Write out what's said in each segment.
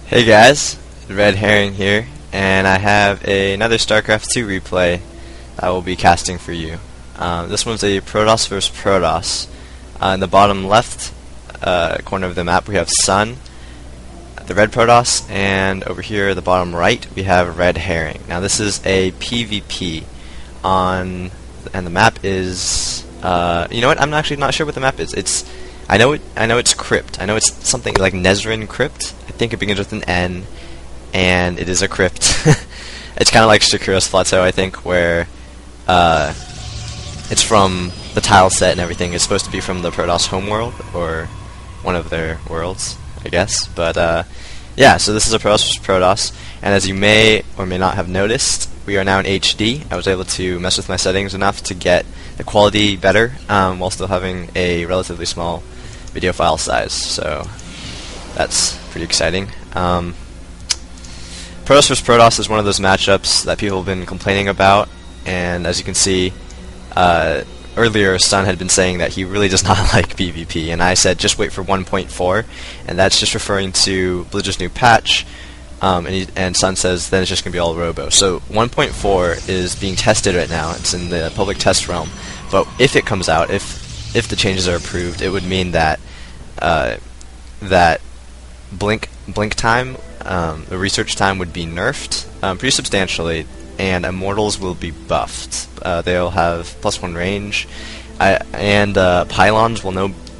Hey guys, RedHerring here, and I have another StarCraft 2 replay I will be casting for you. This one's a Protoss vs. Protoss. In the bottom left corner of the map we have SoN, the red Protoss, and over here at the bottom right we have RedHerring. Now this is a PvP and the map is, you know what, I'm actually not sure what the map is. I know it's crypt. I know it's something like Nezrin crypt. I think it begins with an N, and it is a crypt. It's kind of like Shakura's Plateau, I think, where it's from the tile set and everything. It's supposed to be from the Protoss homeworld, or one of their worlds, I guess. But yeah, so this is a Protoss vs. Protoss, and as you may or may not have noticed, we are now in HD. I was able to mess with my settings enough to get the quality better, while still having a relatively small video file size, so that's pretty exciting. Protoss vs. Protoss is one of those matchups that people have been complaining about, and as you can see, earlier SoN had been saying that he really does not like PvP, and I said just wait for 1.4, and that's just referring to Blizzard's new patch, and SoN says then it's just going to be all robo. So 1.4 is being tested right now. It's in the public test realm, but if it comes out, if the changes are approved, it would mean that that blink time, the research time, would be nerfed pretty substantially, and immortals will be buffed. They'll have +1 range, and pylons will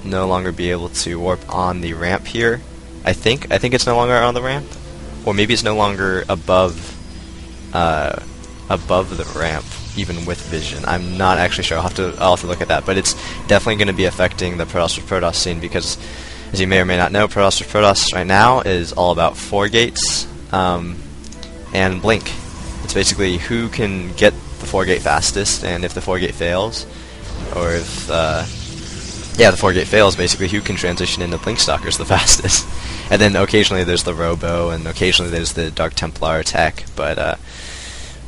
no longer be able to warp on the ramp here. I think it's no longer on the ramp, or maybe it's no longer above the ramp, even with vision. I'm not actually sure. I'll have to look at that, but it's definitely going to be affecting the Protoss vs. Protoss scene, because, as you may or may not know, Protoss vs. Protoss right now is all about 4 gates and blink. It's basically who can get the 4 gate fastest, and if the 4 gate fails, or if the 4 gate fails, basically who can transition into blink stalkers the fastest. And then occasionally there's the robo, and occasionally there's the Dark Templar attack, but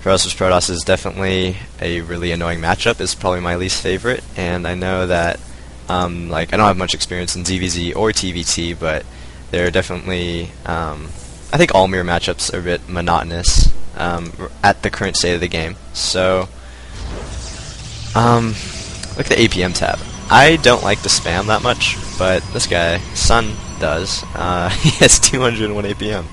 Protoss vs. Protoss is definitely a really annoying matchup. It's probably my least favorite, and I know that like, I don't have much experience in ZVZ or TVT, but they're definitely, I think all mirror matchups are a bit monotonous at the current state of the game. So look at the APM tab. I don't like to spam that much, but this guy, SoN, does. He has 201 APM.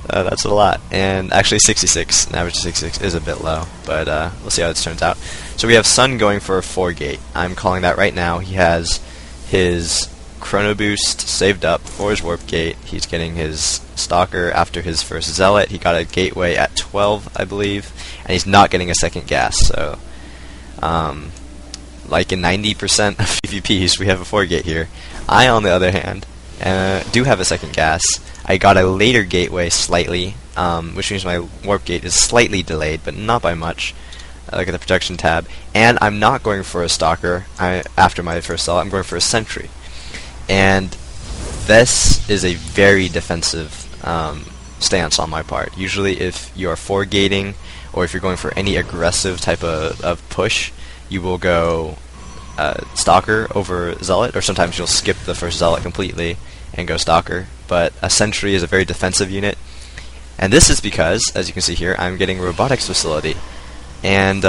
That's a lot, and actually 66, an average of 66 is a bit low, but we'll see how this turns out. So we have SoN going for a 4 gate. I'm calling that right now. He has his Chrono Boost saved up for his warp gate. He's getting his Stalker after his first Zealot. He got a gateway at 12, I believe, and he's not getting a second gas. So like in 90% of PvPs, we have a 4 gate here. I, on the other hand, do have a second gas. I got a later gateway slightly, which means my warp gate is slightly delayed, but not by much. Look at the protection tab. And I'm not going for a Stalker after my first Zealot. I'm going for a Sentry. And this is a very defensive stance on my part. Usually if you're 4 gating, or if you're going for any aggressive type of push, you will go Stalker over Zealot, or sometimes you'll skip the first Zealot completely and go Stalker. But a Sentry is a very defensive unit, and this is because, as you can see here, I'm getting Robotics Facility, and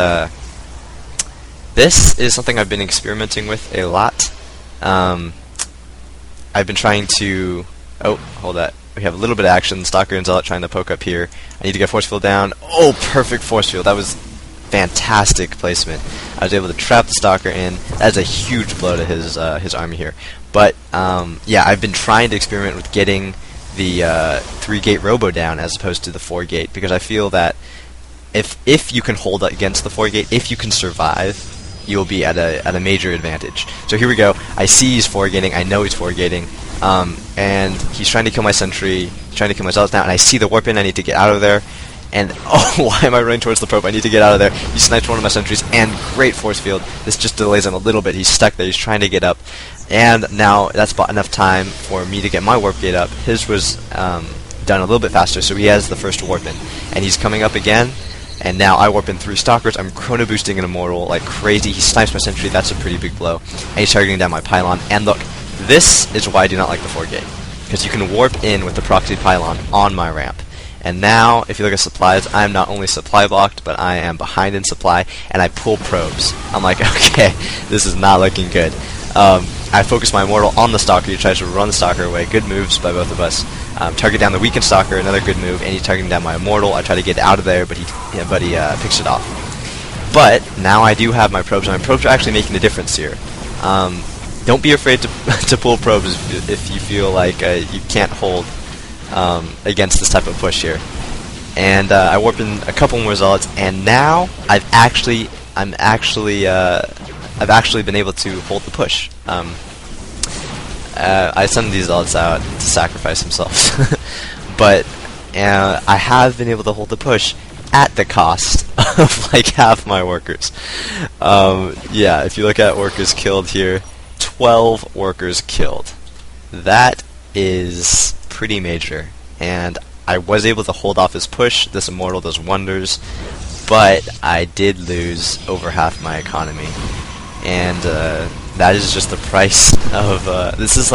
this is something I've been experimenting with a lot. I've been trying to... Oh, hold that. We have a little bit of action. Stalker and Zealot trying to poke up here. I need to get Force Field down. Oh, perfect Force Field. That was fantastic placement. I was able to trap the Stalker in. That is a huge blow to his army here. But yeah, I've been trying to experiment with getting the 3 gate robo down as opposed to the 4 gate, because I feel that if you can hold against the 4 gate, if you can survive, you'll be at a major advantage. So here we go. I see he's 4 gating. I know he's 4 gating, and he's trying to kill my Sentry, trying to kill my Zealots now, and I see the warp in. I need to get out of there. And oh, why am I running towards the probe? I need to get out of there. He sniped one of my sentries, and great force field. This just delays him a little bit. He's stuck there. He's trying to get up. And now that's bought enough time for me to get my warp gate up. His was done a little bit faster, so he has the first warp in. And he's coming up again, and now I warp in 3 Stalkers. I'm chrono boosting an Immortal like crazy. He snipes my sentry. That's a pretty big blow. And he's targeting down my pylon. And look, this is why I do not like the 4 gate. because you can warp in with the proxy pylon on my ramp. And now, if you look at supplies, I'm not only supply blocked, but I am behind in supply, and I pull probes. I'm like, okay, this is not looking good. I focus my Immortal on the Stalker. He tries to run the Stalker away. Good moves by both of us. Target down the weakened Stalker, another good move, and he's targeting down my Immortal. I try to get out of there, but he picks it off. But now I do have my probes, and my probes are actually making a difference here. Don't be afraid to pull probes if you feel like you can't hold against this type of push here. And I warp in a couple more Zealots, and now I've actually been able to hold the push. I send these Zealots out to sacrifice themselves, but I have been able to hold the push at the cost of like half my workers. Yeah, if you look at workers killed here, 12 workers killed. That is pretty major, and I was able to hold off his push. This Immortal does wonders, but I did lose over half my economy, and that is just the price of this is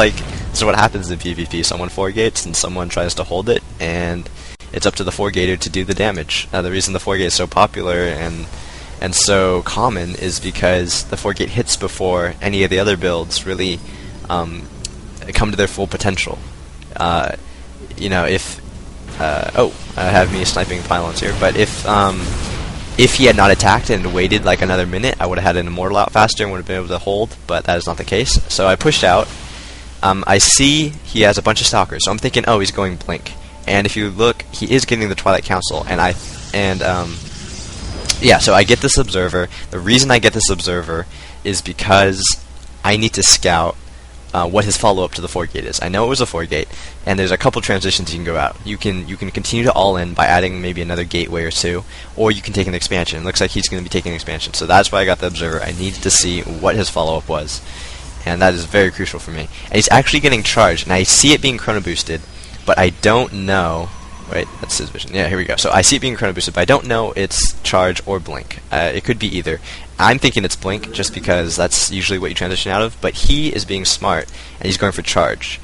what happens in PvP. Someone 4-gates and someone tries to hold it, and it's up to the 4-gater to do the damage. The reason the 4-gate is so popular and so common is because the 4-gate hits before any of the other builds really come to their full potential. You know, if I have me sniping pylons here, but if he had not attacked and waited like another minute, I would have had an Immortal out faster and would have been able to hold, but that is not the case. So I pushed out. I see he has a bunch of Stalkers, so I'm thinking, oh, he's going Blink. And if you look, he is getting the Twilight Council, yeah, so I get this Observer. The reason I get this Observer is because I need to scout what his follow-up to the 4-gate is. I know it was a 4-gate, and there's a couple transitions you can go out. You can continue to all-in by adding maybe another gateway or two, or you can take an expansion. It looks like he's going to be taking an expansion, so that's why I got the Observer. I needed to see what his follow-up was, and that is very crucial for me. And he's actually getting charged, and I see it being chrono boosted, but I don't know. Wait, that's his vision. Yeah, here we go. So I see it being chrono boosted, but I don't know it's charge or blink. It could be either. I'm thinking it's blink just because that's usually what you transition out of, but he is being smart and he's going for charge.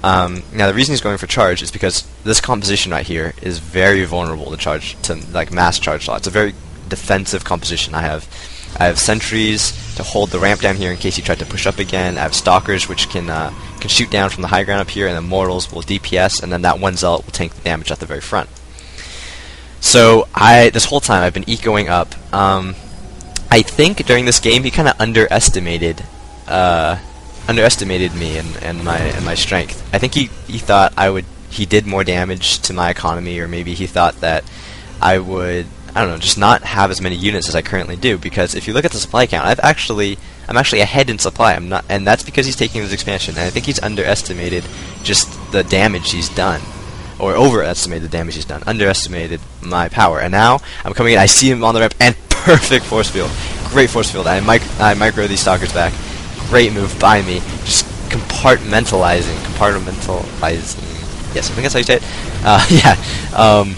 Now the reason he's going for charge is because this composition right here is very vulnerable to charge, to like mass charge slot. It's a very defensive composition. I have sentries to hold the ramp down here in case he tried to push up again. I have stalkers which can shoot down from the high ground up here, and then mortals will DPS, and then that one zealot will tank the damage at the very front. So this whole time I've been ecoing up. I think during this game he kind of underestimated me and my strength. I think he thought he did more damage to my economy, or maybe he thought that I would, I don't know, just not have as many units as I currently do, because if you look at the supply count, I'm actually ahead in supply. And that's because he's taking this expansion, and I think he's underestimated just the damage he's done, or overestimated the damage he's done, underestimated my power. And now I'm coming in, I see him on the ramp, and perfect force field, great force field. I micro these stalkers back, great move by me, just compartmentalizing. Yes, I think that's how you say it.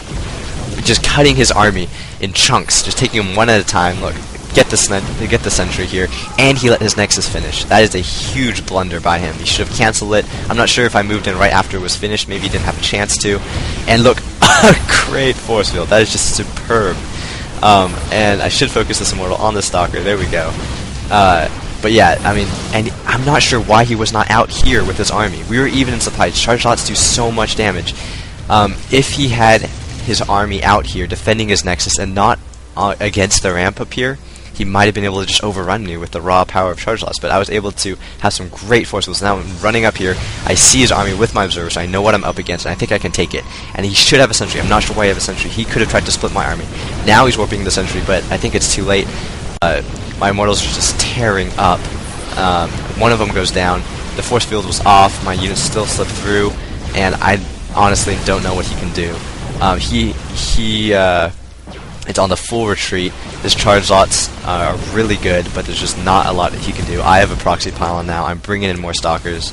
Just cutting his army in chunks, just taking him one at a time. Look, get the sentry here, and he let his Nexus finish. That is a huge blunder by him. He should have canceled it. I'm not sure if I moved in right after it was finished. Maybe he didn't have a chance to. And look, a great force field. That is just superb. And I should focus this Immortal on the Stalker. There we go. But yeah, I mean, and I'm not sure why he was not out here with his army. We were even in supply. Charge lots do so much damage. If he had his army out here defending his Nexus and not against the ramp up here, he might have been able to just overrun me with the raw power of charge loss. But I was able to have some great force fields. Now I'm running up here, I see his army with my Observer, so I know what I'm up against, and I think I can take it. And he should have a sentry. I'm not sure why he has a sentry. He could have tried to split my army. Now he's warping the sentry, but I think it's too late. My Immortals are just tearing up. One of them goes down. The force field was off. My units still slipped through, and I honestly don't know what he can do. It's on the full retreat. His charge lots are really good, but there's just not a lot that he can do. I have a proxy pylon now. I'm bringing in more stalkers.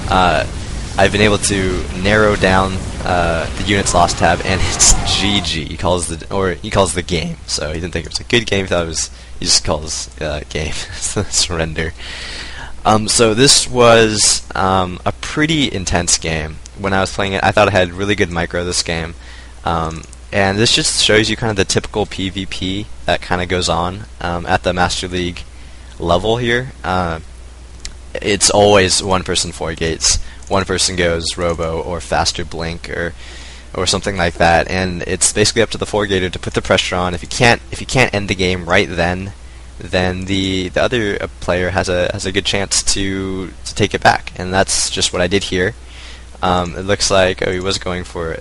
I've been able to narrow down the units lost tab, and it's GG. He calls the game. So he didn't think it was a good game. He thought it was. He just calls game surrender. So this was a pretty intense game. when I was playing it, I thought I had really good micro this game. And this just shows you kind of the typical PvP that kind of goes on at the Master League level here. It's always one person 4 gates, one person goes robo or faster blink or something like that, and it's basically up to the 4-gater to put the pressure on. If you can't end the game right then the other player has a good chance to take it back, and that's just what I did here. It looks like he was going for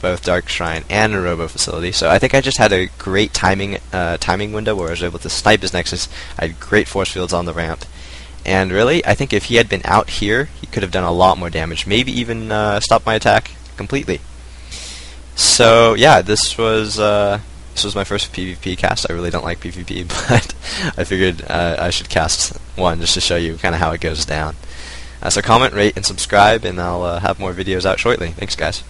both Dark Shrine and a Robo Facility, so I think I just had a great timing window where I was able to snipe his Nexus. I had great force fields on the ramp, and really, I think if he had been out here, he could have done a lot more damage, maybe even stopped my attack completely. So yeah, this was my first PvP cast. I really don't like PvP, but I figured I should cast one just to show you kind of how it goes down. So comment, rate, and subscribe, and I'll have more videos out shortly. Thanks, guys.